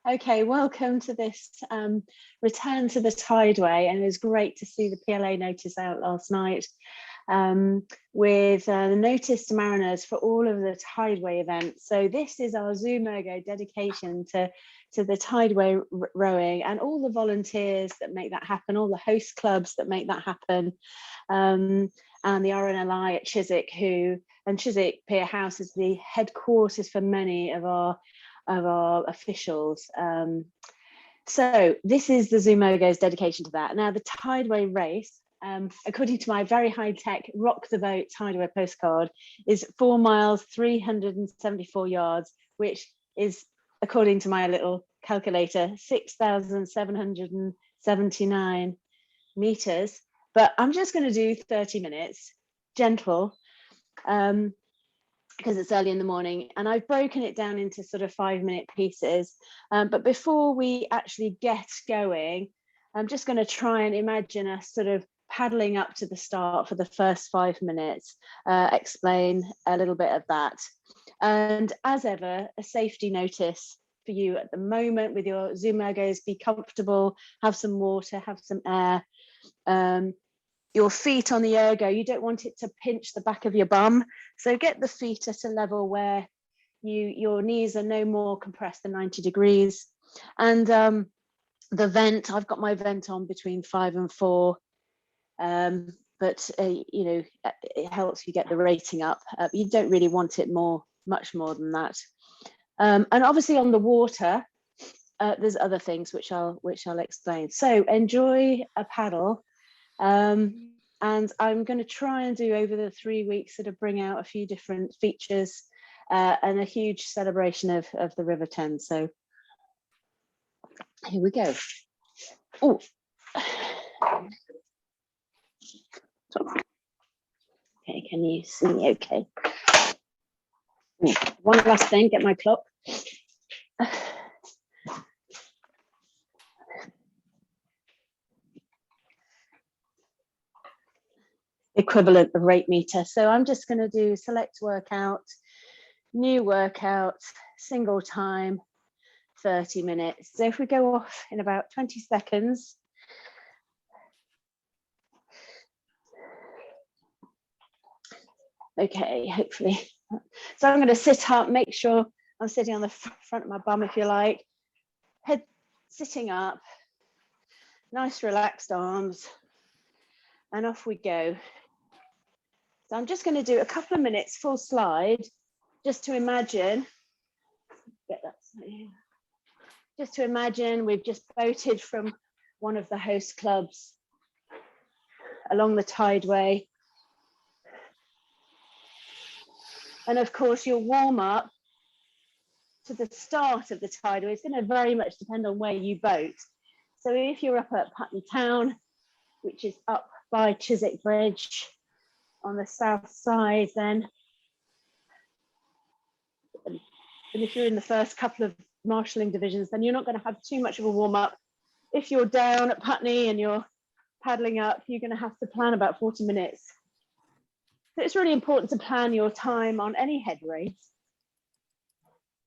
Okay, welcome to this return to the Tideway, and it was great to see the PLA notice out last night with the notice to mariners for all of the Tideway events. So this is our Zoom Ergo dedication to the Tideway rowing and all the volunteers that make that happen, all the host clubs that make that happen, and the RNLI at Chiswick, and Chiswick Pier House is the headquarters for many of our officials. So this is the Zoom Ergo's dedication to that. Now the Tideway race, according to my very high-tech Rock the Boat Tideway postcard, is 4 miles, 374 yards, which is, according to my little calculator, 6,779 meters. But I'm just going to do 30 minutes, gentle, because it's early in the morning, and I've broken it down into sort of 5-minute pieces. But before we actually get going, I'm just going to try and imagine us sort of paddling up to the start for the first 5 minutes, explain a little bit of that. And as ever, a safety notice for you at the moment with your Zoom Ergos: be comfortable, have some water, have some air. Your feet on the ergo, you don't want it to pinch the back of your bum. So get the feet at a level where your knees are no more compressed than 90 degrees. And the vent, I've got my vent on between 5 and 4. But you know, it helps you get the rating up. You don't really want it much more than that. And obviously on the water, there's other things which I'll explain. So enjoy a paddle. And I'm going to try and do over the 3 weeks sort of bring out a few different features and a huge celebration of the River Thames. So here we go. Oh, okay, can you see me okay? One last thing, get my clock. Equivalent of rate meter. So I'm just going to do select workout, new workout, single time, 30 minutes. So if we go off in about 20 seconds. Okay, hopefully. So I'm going to sit up, make sure I'm sitting on the front of my bum, if you like. Head sitting up, nice relaxed arms, and off we go. So I'm just going to do a couple of minutes full slide, just to imagine, just to imagine we've just boated from one of the host clubs along the Tideway. And of course, your warm up to the start of the Tideway is going to very much depend on where you boat. So if you're up at Putney Town, which is up by Chiswick Bridge on the south side, then, and if you're in the first couple of marshalling divisions, then you're not going to have too much of a warm up. If you're down at Putney and you're paddling up, you're going to have to plan about 40 minutes. So it's really important to plan your time on any head race.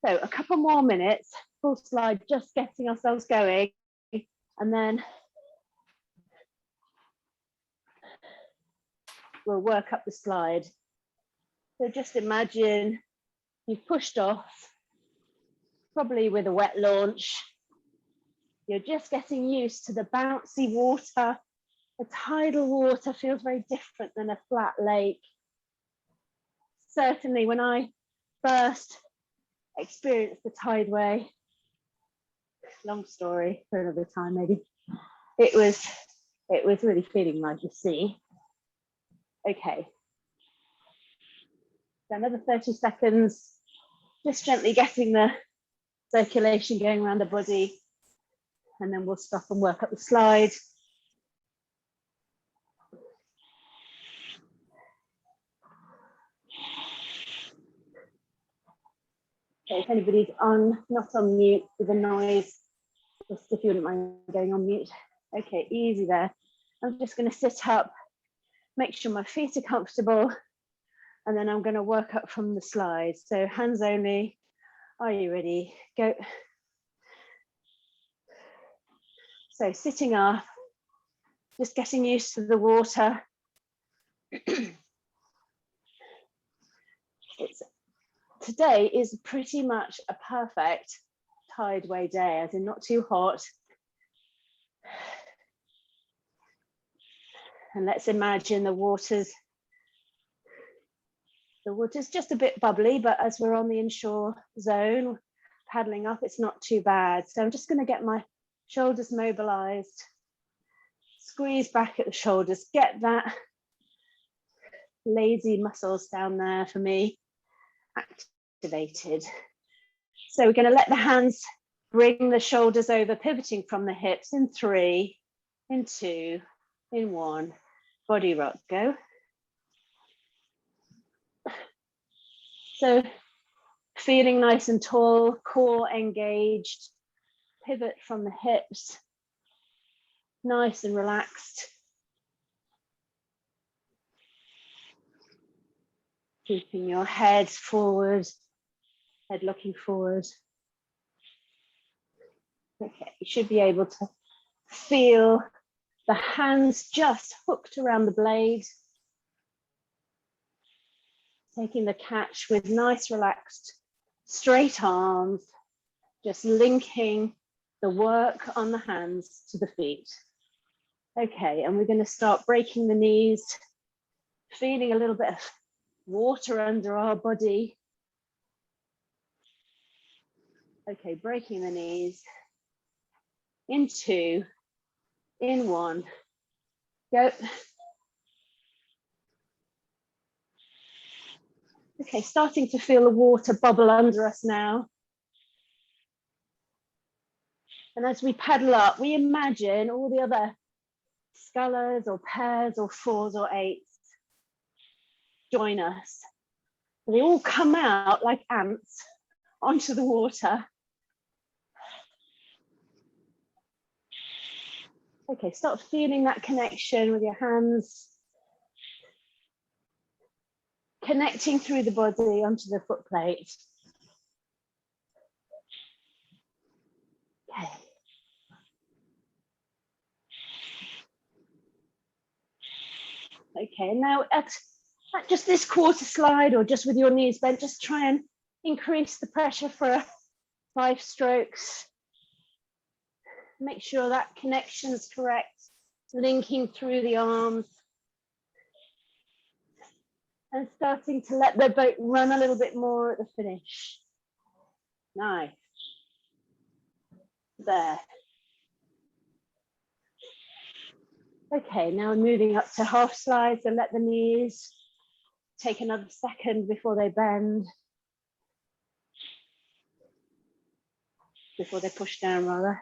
So a couple more minutes, full slide, just getting ourselves going, and then we'll work up the slide. So just imagine you've pushed off, probably with a wet launch. You're just getting used to the bouncy water. The tidal water feels very different than a flat lake. Certainly when I first experienced the Tideway, long story for another time maybe, it was really feeling like the sea. Okay, so another 30 seconds, just gently getting the circulation going around the body, and then we'll stop and work up the slide. Okay, if anybody's not on mute with a noise, just if you wouldn't mind going on mute. Okay, easy there. I'm just going to sit up, make sure my feet are comfortable, and then I'm going to work up from the slide. So hands only. Are you ready? Go. So sitting up, just getting used to the water. Today is pretty much a perfect Tideway day, as in not too hot. And let's imagine the water's just a bit bubbly, but as we're on the inshore zone, paddling up, it's not too bad. So I'm just going to get my shoulders mobilized, squeeze back at the shoulders, get that lazy muscles down there for me activated. So we're going to let the hands bring the shoulders over, pivoting from the hips in 3, in 2, in 1. Body rock, go. So feeling nice and tall, core engaged, pivot from the hips, nice and relaxed. Keeping your head forward, head looking forward. Okay, you should be able to feel the hands just hooked around the blade. Taking the catch with nice, relaxed, straight arms, just linking the work on the hands to the feet. Okay, and we're going to start breaking the knees, feeling a little bit of water under our body. Okay, breaking the knees. In 2, in 1, go. Okay, starting to feel the water bubble under us now. And as we paddle up, we imagine all the other scullers or pairs or 4s or 8s join us. They all come out like ants onto the water. Okay, start feeling that connection with your hands. Connecting through the body onto the foot plate. Okay. Okay, now at just this quarter slide or just with your knees bent, just try and increase the pressure for 5 strokes. Make sure that connection is correct, linking through the arms. And starting to let the boat run a little bit more at the finish. Nice. There. Okay, now moving up to half slides, and let the knees take another second before they bend. Before they push down, rather.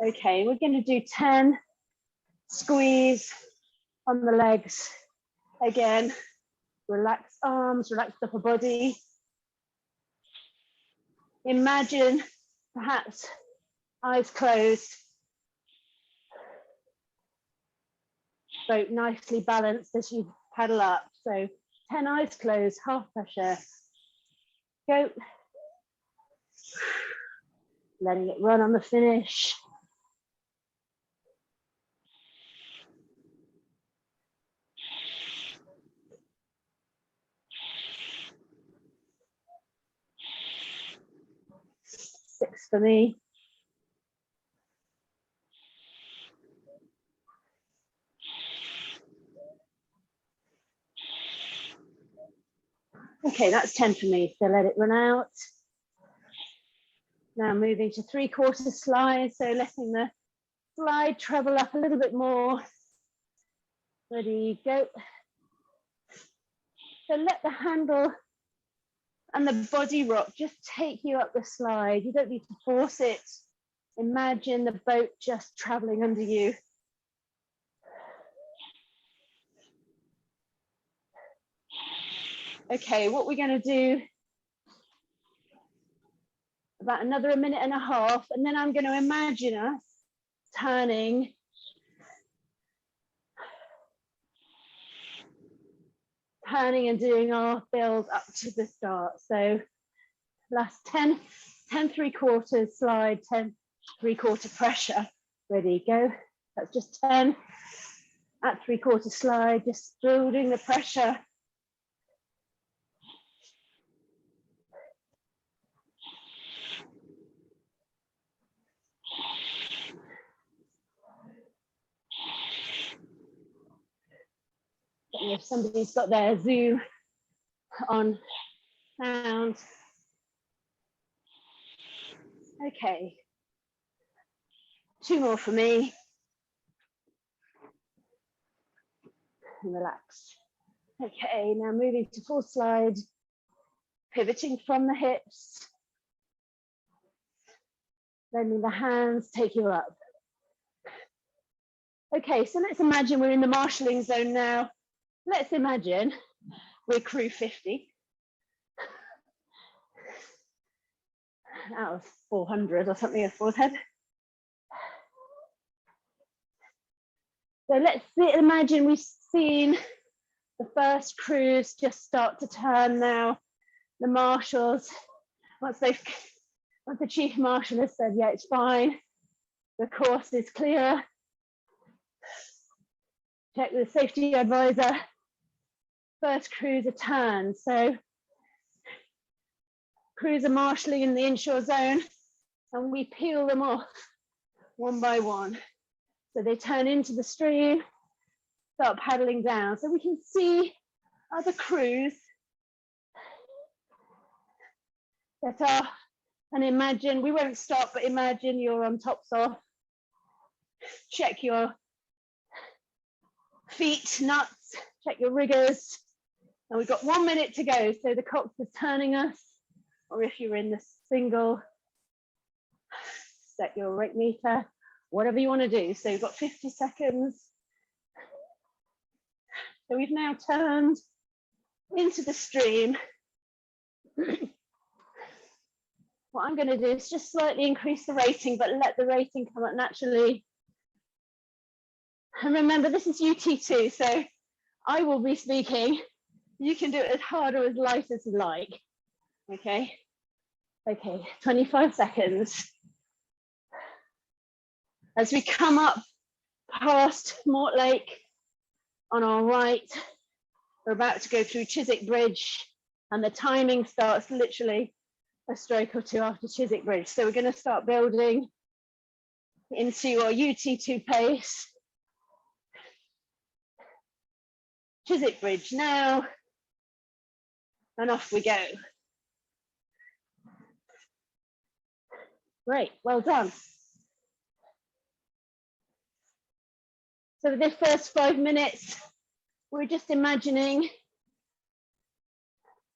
Okay, we're going to do 10 squeeze on the legs. Again, relax arms, relax the upper body. Imagine perhaps eyes closed. Boat nicely balanced as you paddle up. So 10 eyes closed, half pressure. Go. Letting it run on the finish. Six for me. Okay, that's 10 for me, so let it run out. Now moving to 3/4 slide, so letting the slide travel up a little bit more. Ready, go. So let the handle and the body rock just take you up the slide. You don't need to force it. Imagine the boat just traveling under you. Okay, what we're going to do, about another 1.5 minutes, and then I'm going to imagine us turning and doing our build up to the start. So last 10 3/4 slide, 10 3/4 pressure. Ready, go. That's just 10. At 3/4 slide, just building the pressure. If somebody's got their Zoom on sound. Okay. 2 more for me. And relax. Okay, now moving to full slide, pivoting from the hips. Bending the hands, take you up. Okay, so let's imagine we're in the marshalling zone now. Let's imagine we're crew 50 out of 400 or something at forehead. So let's imagine we've seen the first crews just start to turn now. The marshals, once the chief marshal has said, yeah, it's fine, the course is clear, check with the safety advisor, first crews are turned. So crews are marshalling in the inshore zone and we peel them off one by one. So they turn into the stream, start paddling down. So we can see other crews that are, and imagine, we won't stop, but imagine you're on tops off. Check your feet, nuts, check your riggers. And we've got 1 minute to go. So the cox is turning us, or if you're in the single, set your rate meter, whatever you want to do. So you've got 50 seconds. So we've now turned into the stream. What I'm going to do is just slightly increase the rating, but let the rating come up naturally. And remember, this is UT2, so I will be speaking. You can do it as hard or as light as you like. Okay. Okay, 25 seconds. As we come up past Mortlake on our right, we're about to go through Chiswick Bridge, and the timing starts literally a stroke or two after Chiswick Bridge. So we're going to start building into our UT2 pace. Chiswick Bridge now, and off we go. Great, well done. So for this first 5 minutes, we're just imagining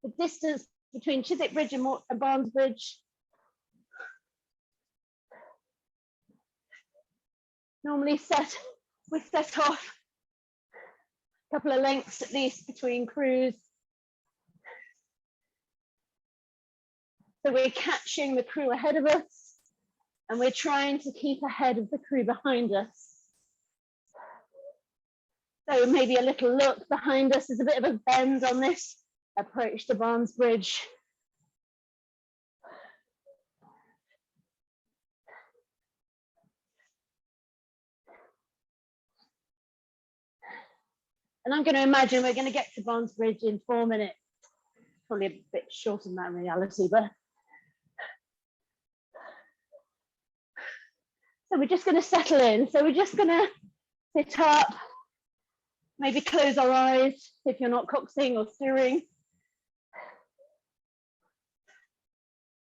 the distance between Chiswick Bridge and Barnes Bridge. Normally we set off a couple of lengths at least between crews. So we're catching the crew ahead of us and we're trying to keep ahead of the crew behind us. So maybe a little look behind us. There's a bit of a bend on this approach to Barnes Bridge. And I'm going to imagine we're going to get to Barnes Bridge in 4 minutes. Probably a bit shorter than that in reality, but. So we're just going to settle in. So we're just going to sit up, maybe close our eyes if you're not coxing or steering.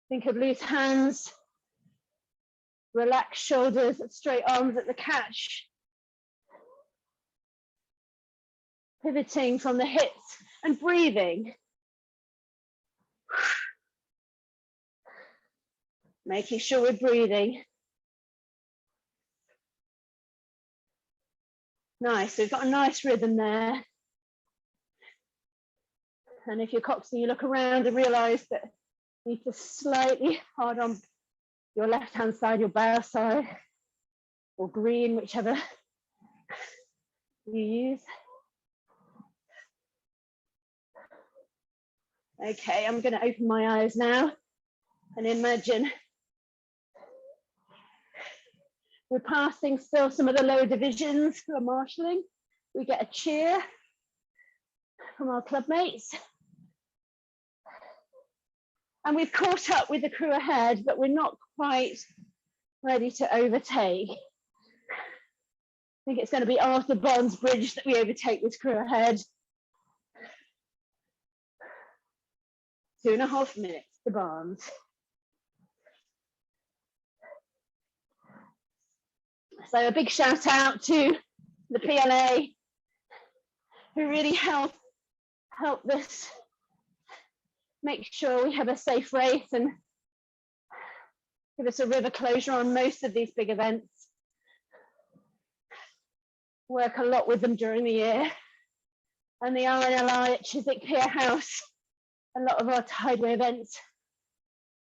Think of loose hands, relaxed shoulders, straight arms at the catch. Pivoting from the hips and breathing. Making sure we're breathing. Nice, so we've got a nice rhythm there. And if you're coxing, you look around and realize that you need to slightly hard on your left-hand side, your bow side, or green, whichever you use. Okay, I'm going to open my eyes now and imagine We're passing still some of the lower divisions who are marshalling. We get a cheer from our club mates. And we've caught up with the crew ahead, but we're not quite ready to overtake. I think it's going to be after Barnes Bridge that we overtake this crew ahead. 2.5 minutes to Barnes. So a big shout out to the PLA who really helped this make sure we have a safe race and give us a river closure on most of these big events. Work a lot with them during the year. And the RNLI at Chiswick Pier House, a lot of our Tideway events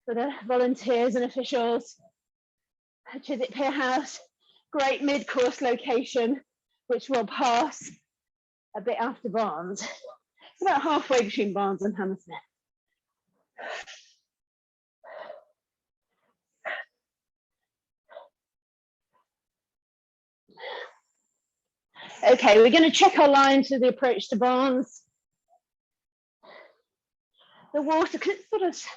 for the volunteers and officials at Chiswick Pier House, great mid-course location, which will pass a bit after Barnes. It's about halfway between Barnes and Hammersmith. Okay, we're going to check our line to the approach to Barnes. The water, because it's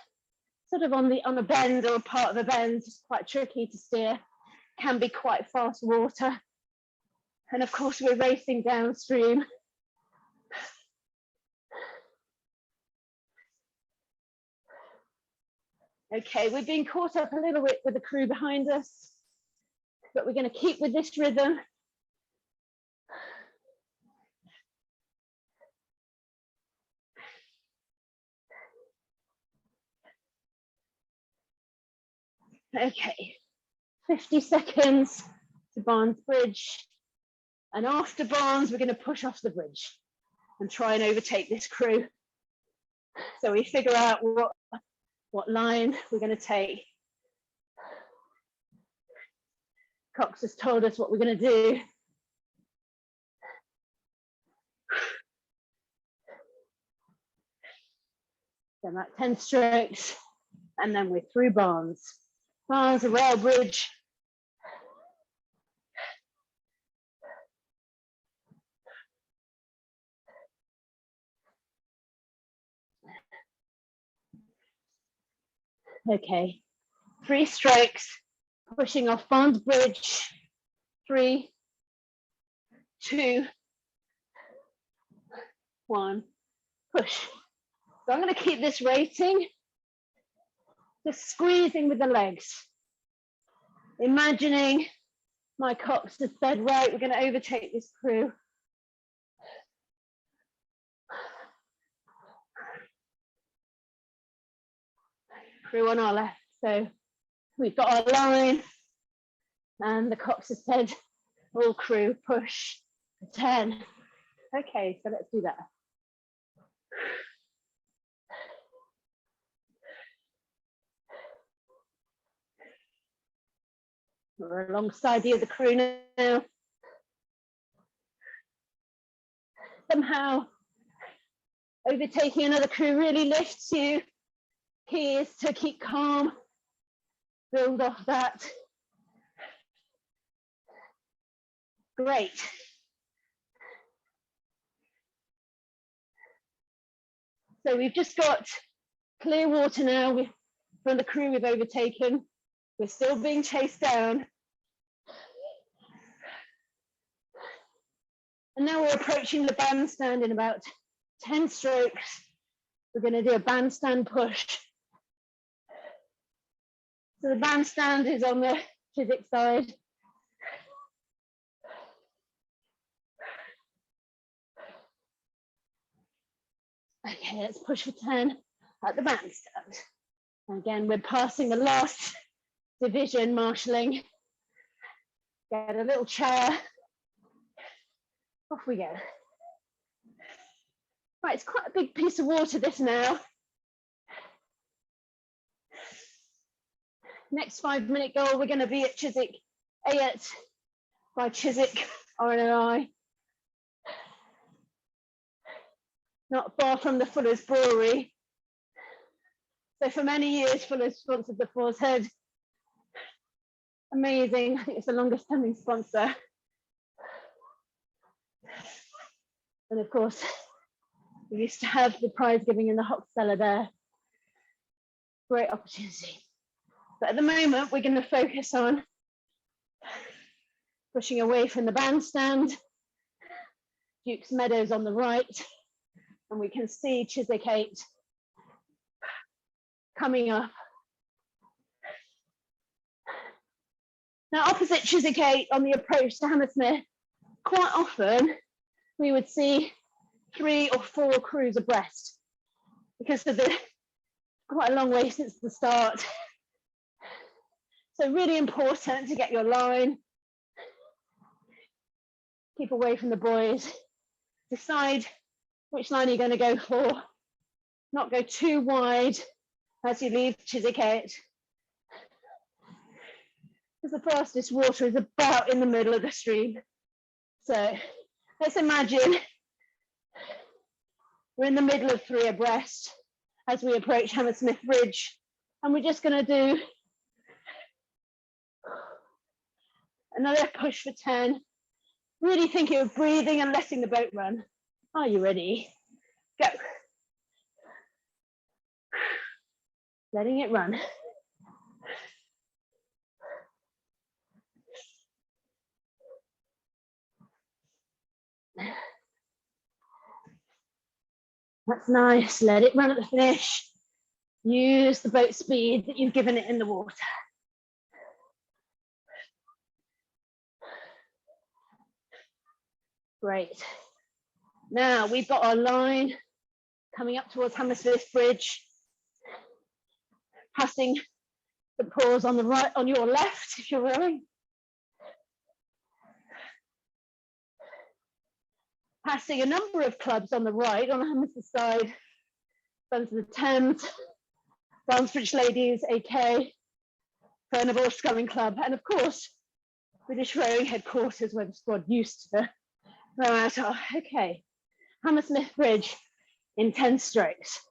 sort of on a bend or a part of a bend, it's quite tricky to steer, can be quite fast water. And of course, we're racing downstream. Okay, we've been caught up a little bit with the crew behind us, but we're going to keep with this rhythm. Okay, 50 seconds to Barnes Bridge. And after Barnes, we're going to push off the bridge and try and overtake this crew. So we figure out what line we're going to take. Cox has told us what we're going to do. So about 10 strokes, and then we're through Barnes. Barnes, a rail bridge. Okay, 3 strokes, pushing off Barnes Bridge. 3, 2, 1, push. So I'm going to keep this rating, just squeezing with the legs. Imagining my Cox has said, right, we're going to overtake this crew. Crew on our left. So we've got our line, and the Cox has said, all crew, push, 10. Okay, so let's do that. We're alongside the other crew now. Somehow, overtaking another crew really lifts you. Key is to keep calm, build off that. Great. So we've just got clear water now from the crew we've overtaken. We're still being chased down. And now we're approaching the bandstand in about 10 strokes. We're going to do a bandstand push. So the bandstand is on the Chiswick side. Okay, let's push for 10 at the bandstand. And again, we're passing the last division marshalling. Get a little chair. Off we go. Right, it's quite a big piece of water, this now. Next 5-minute goal, we're going to be at Chiswick Ayet by Chiswick RNLI. Not far from the Fuller's Brewery. So for many years, Fuller's sponsored the Boar's Head. Amazing. I think it's the longest standing sponsor. And of course, we used to have the prize giving in the hot cellar there. Great opportunity. But at the moment, we're going to focus on pushing away from the bandstand. Duke's Meadows on the right. And we can see Chiswick 8 coming up. Now, opposite Chiswick 8 on the approach to Hammersmith, quite often we would see 3 or 4 crews abreast because of the quite a long way since the start. So really important to get your line, keep away from the boys, decide which line you're going to go for, not go too wide as you leave Chiswick 8. Because the fastest water is about in the middle of the stream. So let's imagine we're in the middle of 3 abreast as we approach Hammersmith Bridge, and we're just going to do another push for 10. Really thinking of breathing and letting the boat run. Are you ready? Go. Letting it run. That's nice. Let it run at the finish. Use the boat speed that you've given it in the water. Great. Now we've got our line coming up towards Hammersmith Bridge, passing the pause on the right, on your left, if you're rowing. Passing a number of clubs on the right, on the Hammersmith side, Sons of the Thames, Barnsbridge Ladies, AK, Furnival Sculling Club, and of course, British Rowing Headquarters, where the squad used to row out of. Okay, Hammersmith Bridge in 10 strokes.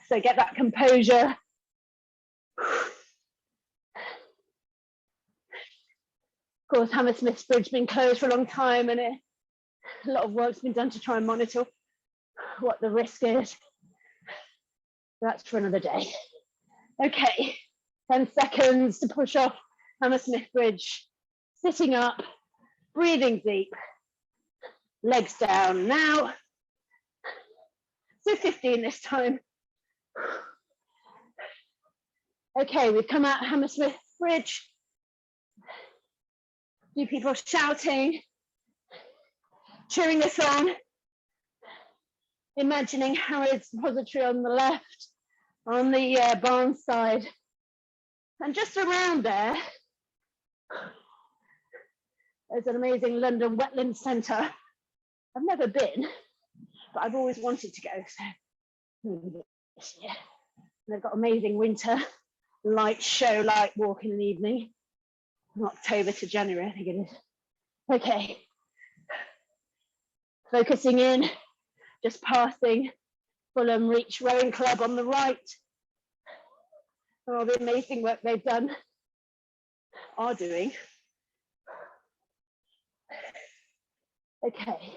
So get that composure. Of course, Hammersmith Bridge been closed for a long time, and a lot of work's been done to try and monitor what the risk is. That's for another day. Okay, 10 seconds to push off Hammersmith Bridge. Sitting up, breathing deep, legs down now. So 15 this time. Okay, we've come out Hammersmith Bridge. A few people shouting, cheering us on, imagining Harrods Depository on the left, on the barn side. And just around there, there's an amazing London Wetland Centre. I've never been, but I've always wanted to go, so maybe this year. And they've got amazing winter light show, light walk in the evening, from October to January, I think it is. Okay. Focusing in, just passing Fulham Reach Rowing Club on the right. All the amazing work they've done, are doing. Okay.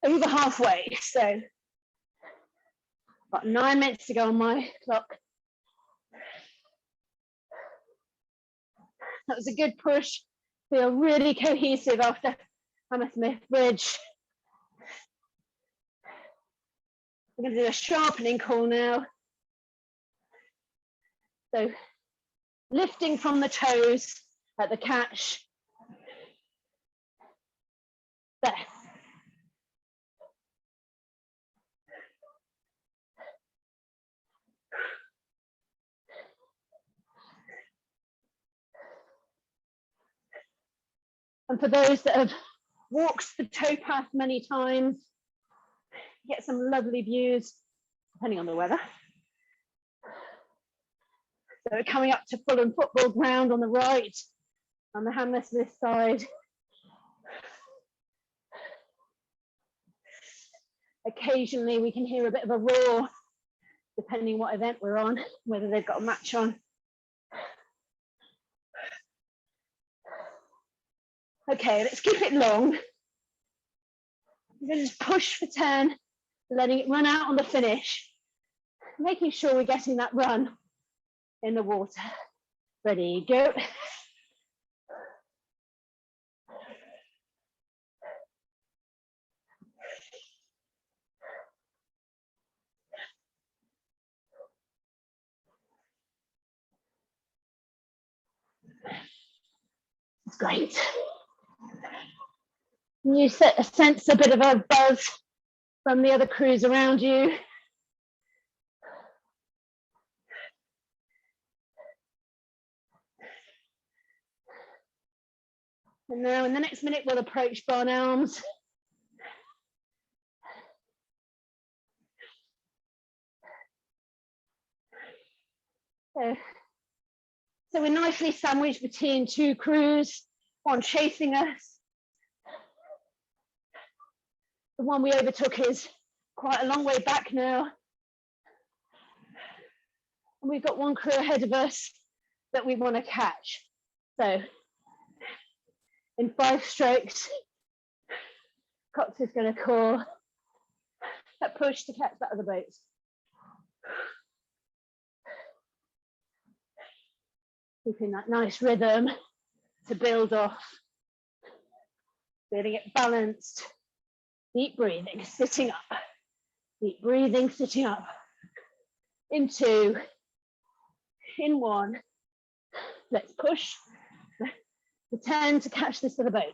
Over halfway, so about 9 minutes to go on my clock. That was a good push. Feel really cohesive after Hammersmith Bridge. We're going to do a sharpening call now. So lifting from the toes at the catch. There. And for those that have walked the towpath many times, get some lovely views, depending on the weather. So we're coming up to Fulham Football Ground on the right, on the Hammersmith side. Occasionally we can hear a bit of a roar. depending what event we're on, whether they've got a match on. Okay, let's keep it long. We're going to just push for 10, letting it run out on the finish, making sure we're getting that run in the water. Ready, go. It's great. You sense a bit of a buzz from the other crews around you. And now in the next minute, we'll approach Barn Elms. So we're nicely sandwiched between two crews, one chasing us. The one we overtook is quite a long way back now. And we've got one crew ahead of us that we want to catch. So in 5 strokes, Cox is going to call that push to catch that other boat. Keeping that nice rhythm to build off, feeling it balanced. Deep breathing, sitting up. Deep breathing, sitting up. In 2, in 1. Let's push for 10 to catch this other boat.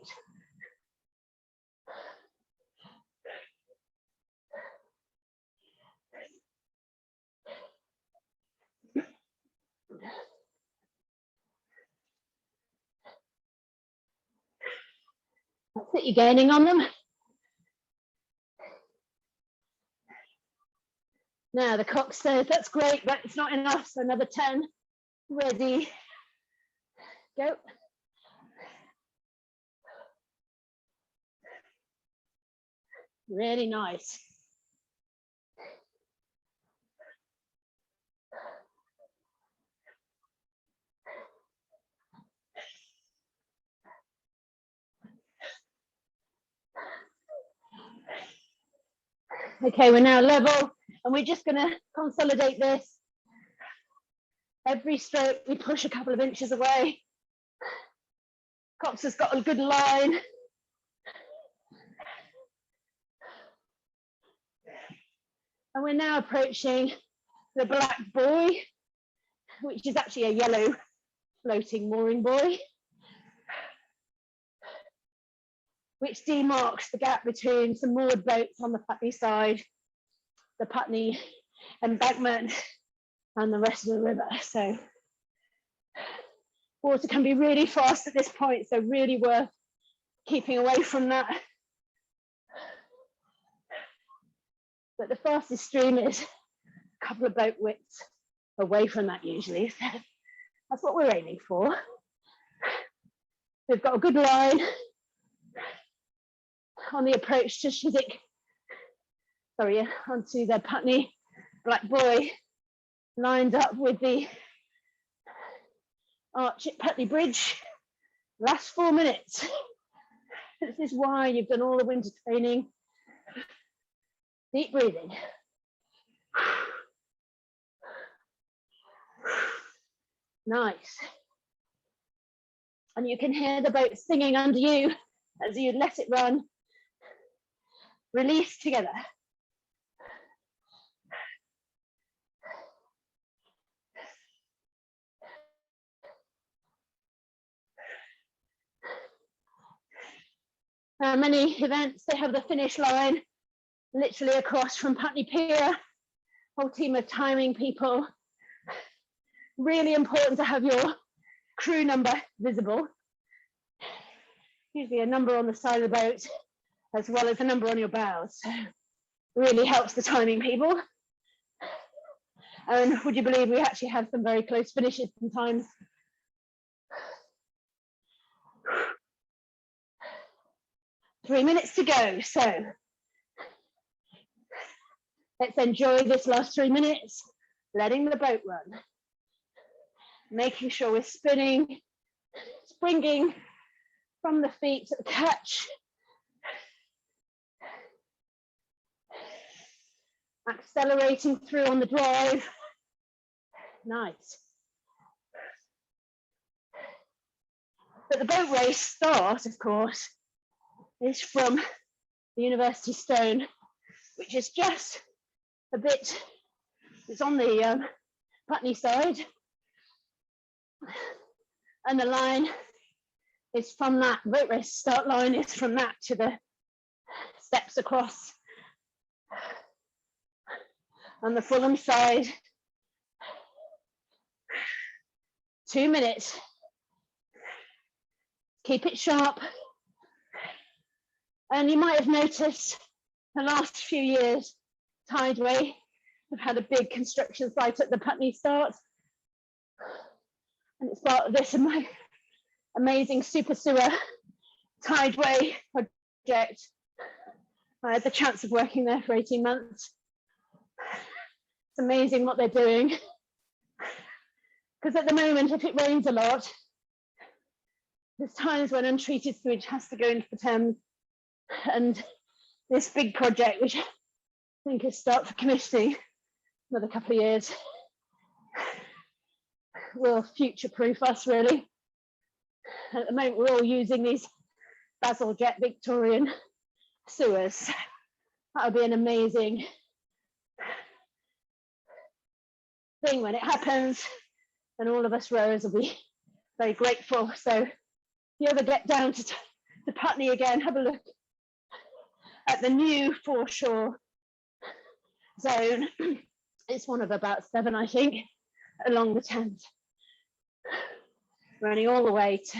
That's it, you're gaining on them. Now the Cox says, that's great, but it's not enough, so another 10. Ready, go. Really nice. Okay, we're now level, and we're just going to consolidate this. Every stroke, we push a couple of inches away. Cox has got a good line. And we're now approaching the black buoy, which is actually a yellow floating mooring buoy, which demarks the gap between some moored boats on the Putney side, the Putney embankment, and the rest of the river. So water can be really fast at this point, so really worth keeping away from that. But the fastest stream is a couple of boat widths away from that usually. So that's what we're aiming for. We've got a good line on the approach to Chiswick, onto the Putney Black Buoy, lined up with the arch at Putney Bridge. Last 4 minutes. This is why you've done all the winter training. Deep breathing. Nice. And you can hear the boat singing under you as you let it run. Release together. Many events, they have the finish line literally across from Putney Pier. Whole team of timing people. Really important to have your crew number visible. Usually a number on the side of the boat, as well as a number on your bows. So really helps the timing people. And would you believe we actually have some very close finishes sometimes. Three minutes to go, so let's enjoy this last 3 minutes letting the boat run, making sure we're spinning, springing from the feet to the catch, accelerating through on the drive. Nice. But the boat race start, of course, is from the University Stone, which is just a bit, it's on the Putney side. And the line is from that, boat race start line is from that to the steps across. On the Fulham side, 2 minutes. Keep it sharp. And you might have noticed the last few years, Tideway have had a big construction site at the Putney start. And it's part of this amazing super sewer Tideway project. I had the chance of working there for 18 months. It's amazing what they're doing. Because at the moment, if it rains a lot, there's times when untreated sewage has to go into the Thames. And this big project, which I think is start for commissioning another couple of years, will future-proof us really. At the moment, we're all using these Basil Jet Victorian sewers. That would be an amazing thing when it happens, and all of us rowers will be very grateful. So if you ever get down to Putney again, have a look at the new foreshore zone. It's one of about 7, I think, along the Thames, running all the way to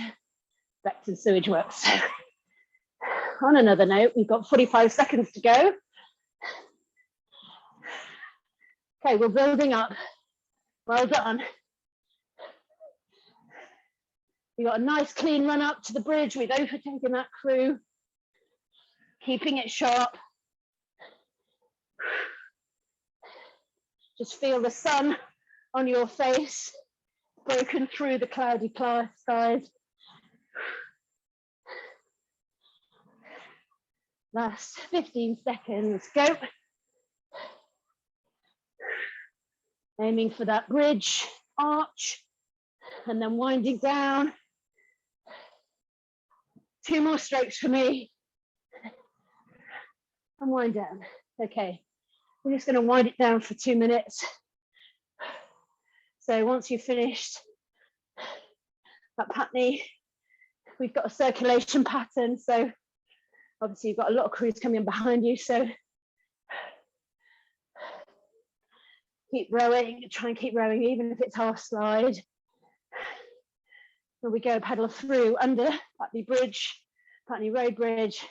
Beckton Sewage Works. So, on another note, we've got 45 seconds to go. Okay, we're building up. Well done. We got a nice clean run up to the bridge. We've overtaken that crew, keeping it sharp. Just feel the sun on your face, broken through the cloudy skies. Last 15 seconds, go. Aiming for that bridge arch and then winding down. 2 more strokes for me. And wind down. Okay, we're just going to wind it down for 2 minutes. So once you've finished at Putney, we've got a circulation pattern. So obviously you've got a lot of crews coming behind you. So keep rowing, try and keep rowing, even if it's half slide. Then we go paddle through under Putney Bridge, Putney Road Bridge,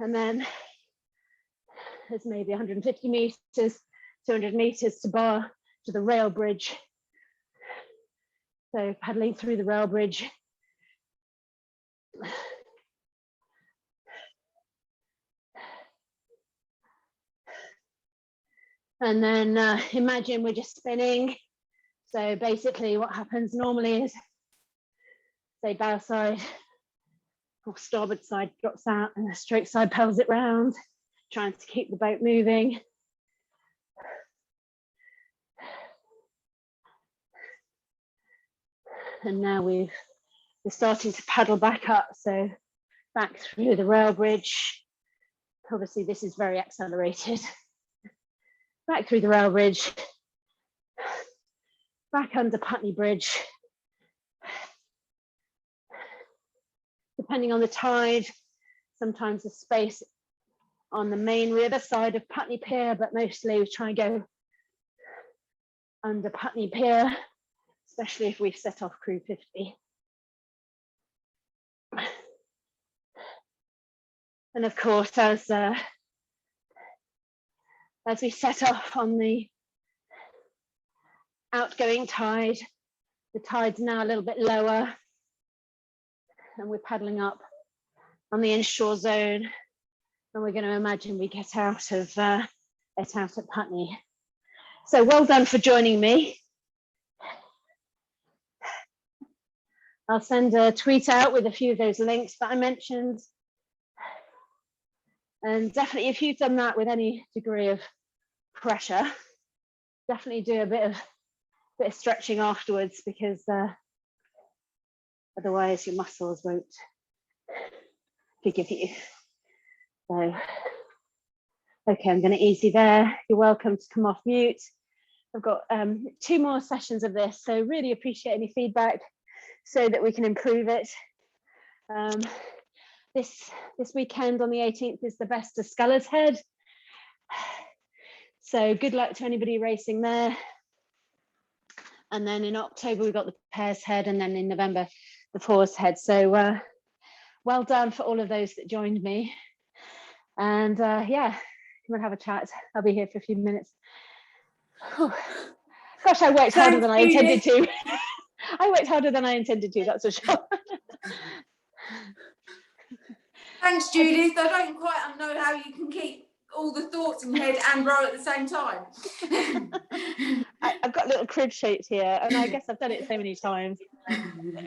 and then there's maybe 150 meters, 200 meters to bar to the rail bridge. So paddling through the rail bridge. And then imagine we're just spinning. So basically what happens normally is, say bow side or starboard side drops out and the stroke side pulls it round, trying to keep the boat moving. And now we're starting to paddle back up. So back through the rail bridge. Obviously this is very accelerated. Back through the rail bridge, back under Putney Bridge. Depending on the tide, sometimes the space on the main river side of Putney Pier, but mostly we try and go under Putney Pier, especially if we've set off crew 50. And of course, as we set off on the outgoing tide, the tide's now a little bit lower and we're paddling up on the inshore zone, and we're going to imagine we get out at Putney. So well done for joining me. I'll send a tweet out with a few of those links that I mentioned. And definitely, if you've done that with any degree of pressure, definitely do a bit of stretching afterwards, because otherwise your muscles won't forgive you. So, okay, I'm going to ease you there. You're welcome to come off mute. I've got 2 more sessions of this, so really appreciate any feedback so that we can improve it. This weekend on the 18th is the Best of Sculler's Head. So good luck to anybody racing there. And then in October, we've got the Pair's Head, and then in November, the Four's Head. So well done for all of those that joined me. And yeah, we'll have a chat. I'll be here for a few minutes. Whew. Gosh, I worked harder than I intended to. I worked harder than I intended to, that's for sure. Thanks, Judith. I don't quite know how you can keep all the thoughts in your head and row at the same time. I've got little crib sheets here, and I guess I've done it so many times.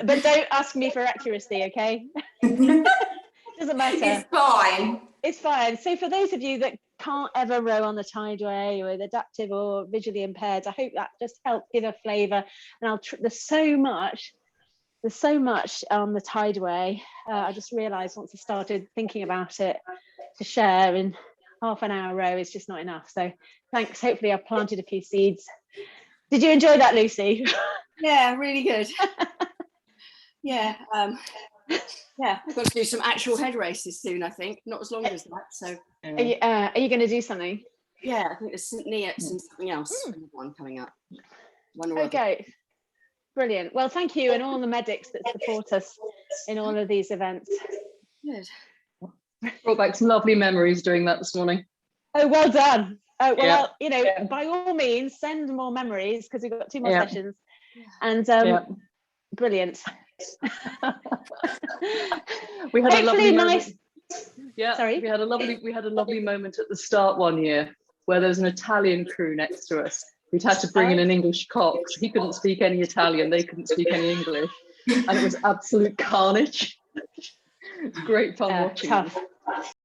But don't ask me for accuracy, okay? Doesn't matter. It's fine. It's fine. So for those of you that can't ever row on the Tideway, or adaptive or visually impaired, I hope that just helped give a flavour. And there's so much on the Tideway. I just realised once I started thinking about it, to share in half an hour row is just not enough. So thanks. Hopefully I've planted a few seeds. Did you enjoy that, Lucy? Yeah, really good. Yeah. Yeah, we've got to do some actual head races soon, I think. Not as long as that. So are you going to do something? Yeah, I think there's St. Neots and something else. One coming up. One or okay. Other. Brilliant. Well, thank you, and all the medics that support us in all of these events. Good. Brought back some lovely memories doing that this morning. Oh, well done. Oh, well, you know, by all means, send more memories, because we've got 2 more sessions. And brilliant. We had a lovely moment. Sorry. We had a lovely moment at the start one year where there was an Italian crew next to us. We'd had to bring in an English cock. He couldn't speak any Italian, they couldn't speak any English, and it was absolute carnage. It was great fun watching. Tough.